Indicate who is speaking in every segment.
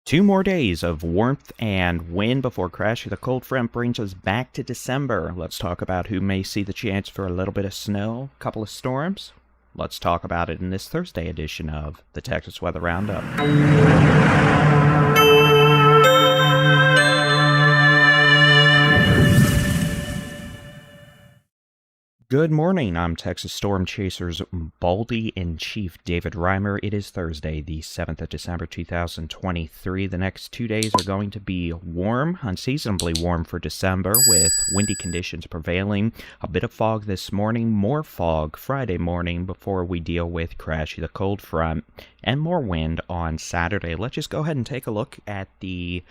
Speaker 1: 2 more days of warmth and wind before Crashy the cold front brings us back to December. Let's talk about who may see the chance for a little bit of snow, a couple of storms. Let's talk about it in this Thursday edition of the Texas Weather Roundup. Good morning, I'm Texas Storm Chasers Baldy-in-Chief David Reimer. It is Thursday, the 7th of December, 2023. The next 2 days are going to be warm, unseasonably warm for December, with windy conditions prevailing. A bit of fog this morning, more fog Friday morning before we deal with Crashy the cold front, and more wind on Saturday. Let's just go ahead and take a look at the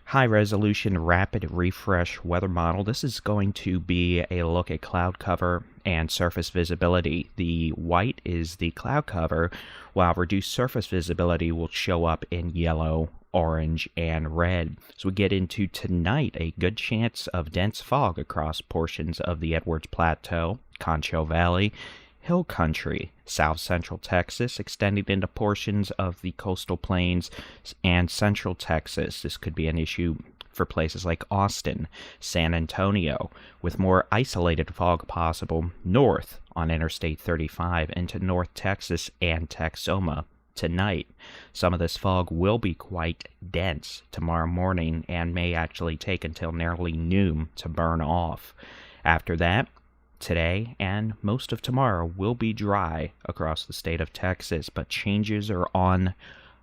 Speaker 1: high-resolution rapid refresh weather model. This is going to be a look at cloud cover and surface visibility. The white is the cloud cover, while reduced surface visibility will show up in yellow, orange, and red. So we get into tonight, a good chance of dense fog across portions of the Edwards Plateau, Concho Valley, Hill Country, south central Texas, extending into portions of the coastal plains and central Texas. This could be an issue for places like Austin, San Antonio, with more isolated fog possible north on Interstate 35 into North Texas and Texoma tonight. Some of this fog will be quite dense tomorrow morning and may actually take until nearly noon to burn off. After that, today and most of tomorrow will be dry across the state of Texas, but changes are on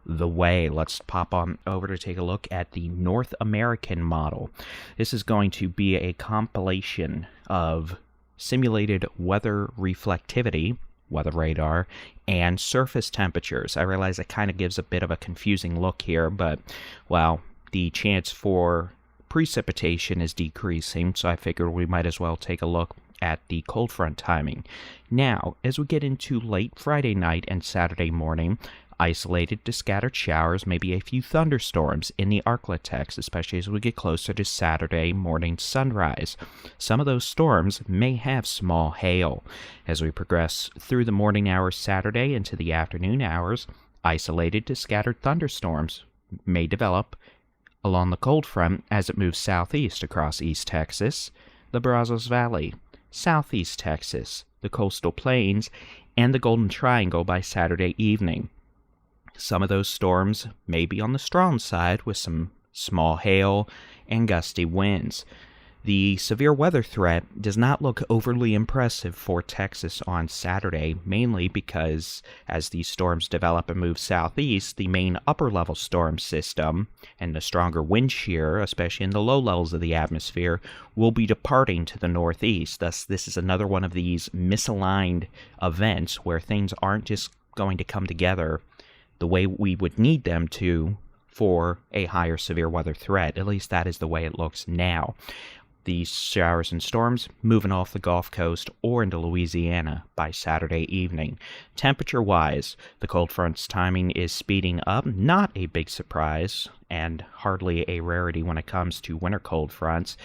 Speaker 1: the way. Let's pop on over to take a look at the North American model. This is going to be a compilation of simulated weather reflectivity, weather radar, and surface temperatures. I realize it kind of gives a bit of a confusing look here, but, well, the chance for precipitation is decreasing, so I figured we might as well take a look at the cold front timing. Now, as we get into late Friday night and Saturday morning, isolated to scattered showers, maybe a few thunderstorms in the Arklatex, especially as we get closer to Saturday morning sunrise. Some of those storms may have small hail. As we progress through the morning hours Saturday into the afternoon hours, isolated to scattered thunderstorms may develop along the cold front as it moves southeast across East Texas, the Brazos Valley, Southeast Texas, the coastal plains, and the Golden Triangle by Saturday evening. Some of those storms may be on the strong side with some small hail and gusty winds. The severe weather threat does not look overly impressive for Texas on Saturday, mainly because as these storms develop and move southeast, the main upper-level storm system and the stronger wind shear, especially in the low levels of the atmosphere, will be departing to the northeast. Thus, this is another one of these misaligned events where things aren't just going to come together the way we would need them to for a higher severe weather threat. At least that is the way it looks now. These showers and storms moving off the Gulf Coast or into Louisiana by Saturday evening. Temperature-wise, the cold front's timing is speeding up. Not a big surprise and hardly a rarity when it comes to winter cold fronts.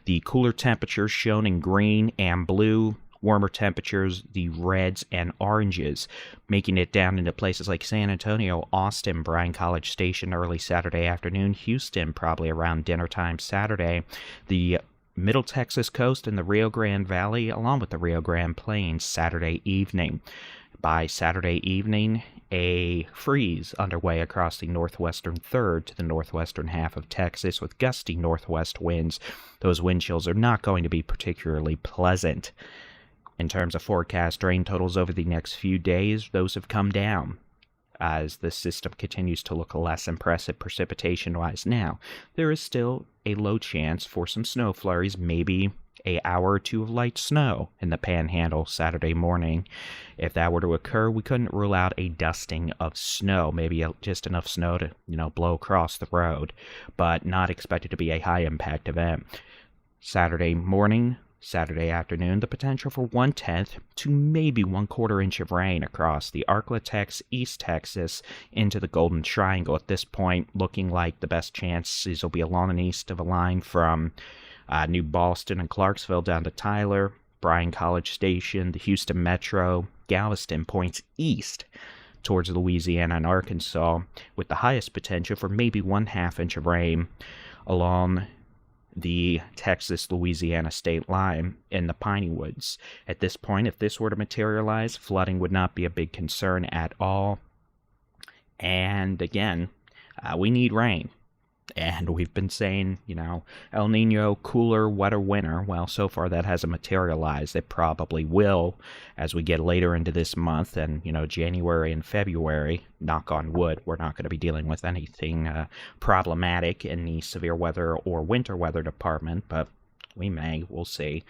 Speaker 1: The cooler temperatures shown in green and blue, warmer temperatures, the reds and oranges, making it down into places like San Antonio, Austin, Bryan College Station early Saturday afternoon, Houston probably around dinner time Saturday, the Middle Texas coast and the Rio Grande Valley, along with the Rio Grande Plains, Saturday evening. By Saturday evening, a freeze underway across the northwestern third to the northwestern half of Texas with gusty northwest winds. Those wind chills are not going to be particularly pleasant. In terms of forecast rain totals over the next few days, those have come down as the system continues to look less impressive precipitation-wise. Now, there is still a low chance for some snow flurries, maybe an hour or two of light snow in the Panhandle Saturday morning. If that were to occur, we couldn't rule out a dusting of snow, maybe just enough snow to, blow across the road, but not expected to be a high-impact event. Saturday morning, Saturday afternoon, the potential for 1/10 to maybe 1/4 inch of rain across the Arklatex, East Texas, into the Golden Triangle. At this point, looking like the best chances will be along and east of a line from New Boston and Clarksville down to Tyler, Bryan College Station, the Houston Metro, Galveston points east towards Louisiana and Arkansas, with the highest potential for maybe 1/2 inch of rain along the Texas-Louisiana state line in the Piney Woods. At this point, if this were to materialize, flooding would not be a big concern at all. And again, we need rain. And we've been saying, El Nino, cooler, wetter winter. Well, so far that hasn't materialized. It probably will as we get later into this month and, January and February. Knock on wood, we're not going to be dealing with anything problematic in the severe weather or winter weather department, but we'll see.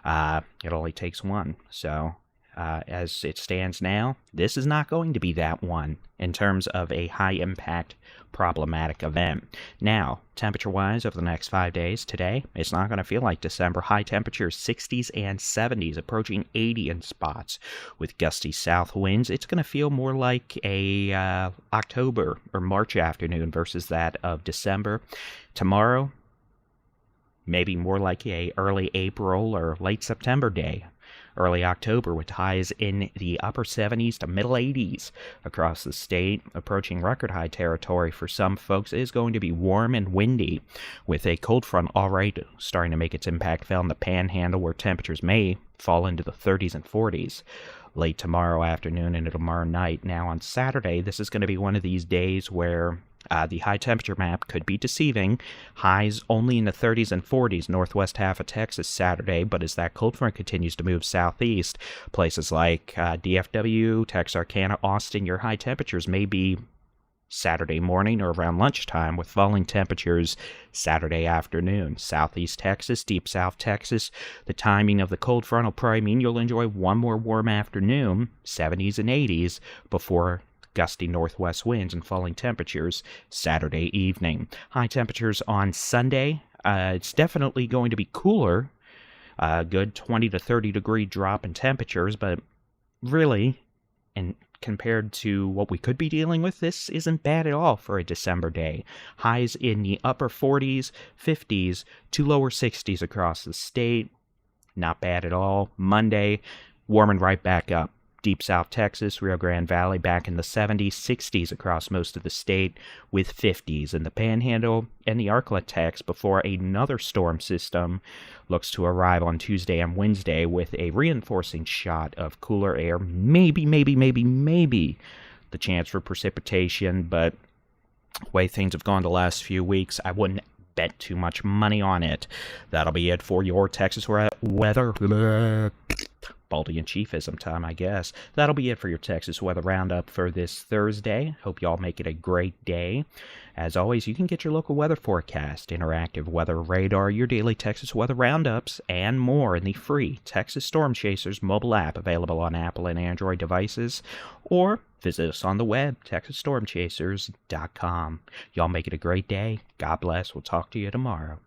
Speaker 1: It only takes one. So as it stands now, this is not going to be that one in terms of a high-impact problematic event. Now, temperature-wise, over the next 5 days, today, it's not going to feel like December. High temperatures 60s and 70s, approaching 80 in spots with gusty south winds. It's going to feel more like a October or March afternoon versus that of December. Tomorrow, maybe more like a early April or late September day. Early October with highs in the upper 70s to middle 80s across the state, approaching record high territory for some folks. It is going to be warm and windy with a cold front already starting to make its impact felt in the panhandle, where temperatures may fall into the 30s and 40s late tomorrow afternoon and tomorrow night. Now on Saturday, this is going to be one of these days where the high temperature map could be deceiving. Highs only in the 30s and 40s northwest half of Texas Saturday, but as that cold front continues to move southeast, places like DFW, Texarkana, Austin, your high temperatures may be Saturday morning or around lunchtime, with falling temperatures Saturday afternoon. Southeast Texas, deep south Texas, the timing of the cold front will probably mean you'll enjoy one more warm afternoon, 70s and 80s, before gusty northwest winds and falling temperatures Saturday evening. High temperatures on Sunday. It's definitely going to be cooler. A good 20 to 30 degree drop in temperatures, but really, and compared to what we could be dealing with, this isn't bad at all for a December day. Highs in the upper 40s, 50s to lower 60s across the state. Not bad at all. Monday, warming right back up. Deep South Texas, Rio Grande Valley back in the 70s, 60s across most of the state, with 50s in the Panhandle and the Arklatex before another storm system looks to arrive on Tuesday and Wednesday with a reinforcing shot of cooler air. Maybe the chance for precipitation, but the way things have gone the last few weeks, I wouldn't bet too much money on it. That'll be it for your Texas weather. Baldy and Chiefism time, I guess. That'll be it for your Texas Weather Roundup for this Thursday. Hope y'all make it a great day. As always, you can get your local weather forecast, interactive weather radar, your daily Texas Weather Roundups, and more in the free Texas Storm Chasers mobile app, available on Apple and Android devices, or visit us on the web, texasstormchasers.com. Y'all make it a great day. God bless. We'll talk to you tomorrow.